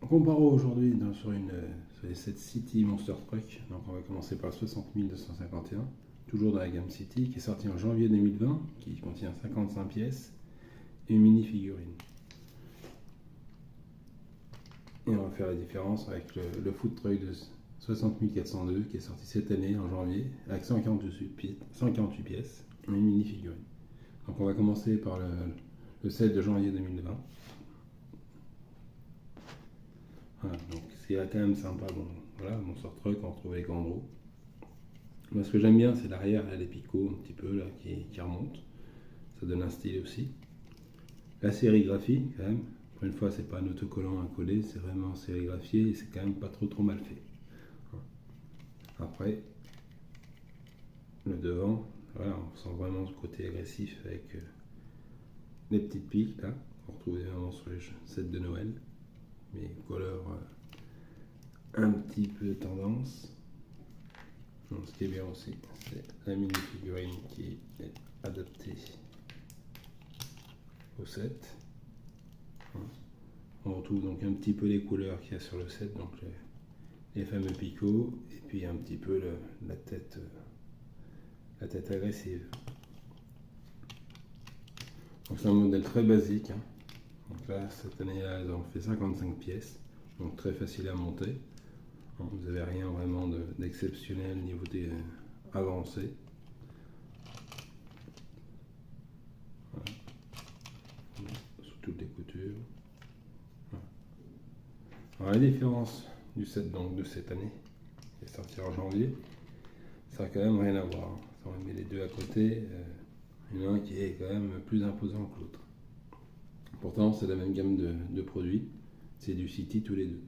Comparons aujourd'hui sur les 7 City Monster Truck. Donc on va commencer par le 60 251, toujours dans la gamme City, qui est sorti en janvier 2020, qui contient 55 pièces et une mini figurine. Et on va faire la différence avec le Food Truck de 60 402 qui est sorti cette année en janvier avec 148 pièces et une mini figurine. Donc on va commencer par le 7 de janvier 2020. Voilà, donc ce qui est quand même sympa, bon, voilà, Monster Truck, on retrouve les grandes roues. Moi ce que j'aime bien c'est l'arrière, les picots un petit peu là qui remontent, ça donne un style aussi. La sérigraphie quand même, pour une fois c'est pas un autocollant à coller, c'est vraiment sérigraphié et c'est quand même pas trop mal fait. Après, le devant, voilà, on sent vraiment ce côté agressif avec les petites piques là, qu'on retrouve vraiment sur les sets de Noël, mais couleurs un petit peu tendance. Donc, ce qui est bien aussi, c'est la mini figurine qui est adaptée au set. On retrouve donc un petit peu les couleurs qu'il y a sur le set, donc les fameux picots, et puis un petit peu la tête agressive. Donc c'est un modèle très basique. Donc là, cette année-là, ils ont fait 55 pièces, donc très facile à monter. Vous n'avez rien vraiment d'exceptionnel niveau des avancées. Voilà. Sous toutes les coutures. Voilà. Alors la différence du set donc, de cette année, qui est sorti en janvier, ça n'a quand même rien à voir. Si on met les deux à côté, il y en a un qui est quand même plus imposant que l'autre. Pourtant, c'est la même gamme de produits, c'est du City tous les deux.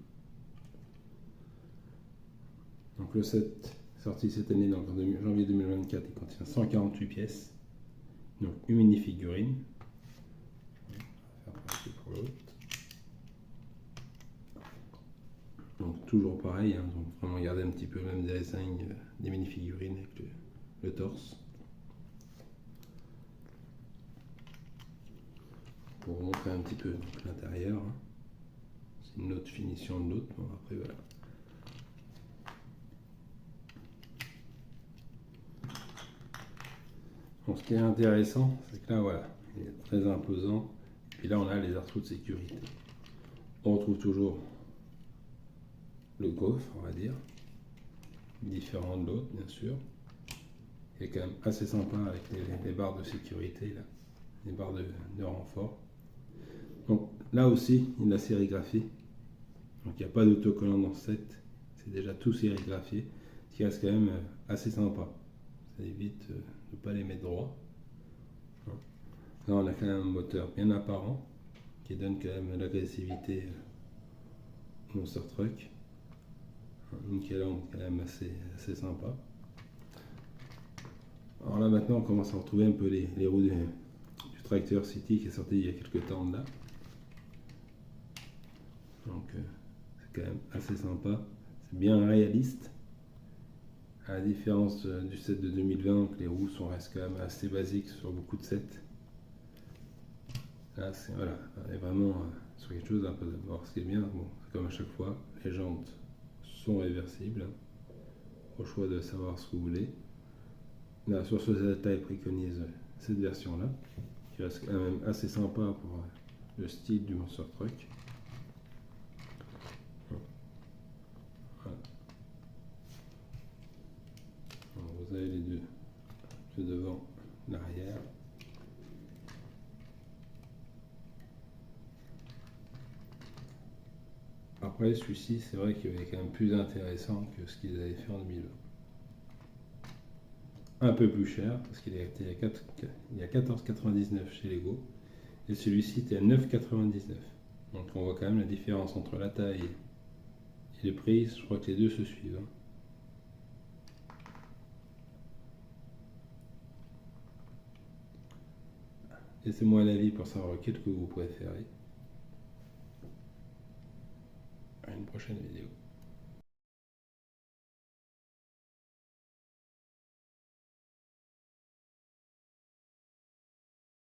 Donc le set sorti cette année, donc en janvier 2024, il contient 148 pièces, donc une mini figurine. On va faire pour l'autre. Donc toujours pareil, hein, donc vraiment garder un petit peu le même design des mini figurines avec le torse. Pour vous montrer un petit peu l'intérieur, hein. C'est une autre finition de l'autre, bon, après voilà. Donc ce qui est intéressant, c'est que là voilà, il est très imposant. Puis là on a les arceaux de sécurité. On retrouve toujours le coffre, on va dire, différent de l'autre bien sûr. Il est quand même assez sympa avec les barres de sécurité là, les barres de renfort. Donc là aussi il y a la sérigraphie. Donc il n'y a pas d'autocollant dans ce set, c'est déjà tout sérigraphié, ce qui reste quand même assez sympa. Ça évite de ne pas les mettre droit. Là on a quand même un moteur bien apparent qui donne quand même l'agressivité au Monster Truck. Une calandre quand même assez sympa. Alors là maintenant on commence à retrouver un peu les roues du Tracteur City qui est sorti il y a quelques temps de là. Donc c'est quand même assez sympa, c'est bien réaliste. À la différence du set de 2020, que les roues restent quand même assez basiques sur beaucoup de sets. Là, voilà, on est vraiment sur quelque chose d'un peu. Alors, ce qui est bien, bon, c'est comme à chaque fois, les jantes sont réversibles. Au choix de savoir ce que vous voulez. Là, sur ce set-là, ils préconisent cette version-là, qui reste quand même assez sympa pour le style du Monster Truck. Voilà. Alors, vous avez les deux, le devant, l'arrière. Après, celui-ci, c'est vrai qu'il est quand même plus intéressant que ce qu'ils avaient fait en 2020. Un peu plus cher, parce qu'il est à 14,99 chez Lego, et celui-ci était à 9,99. Donc on voit quand même la différence entre la taille et le prix, je crois que les deux se suivent. Laissez-moi un avis pour savoir lequel que vous préférez. À une prochaine vidéo.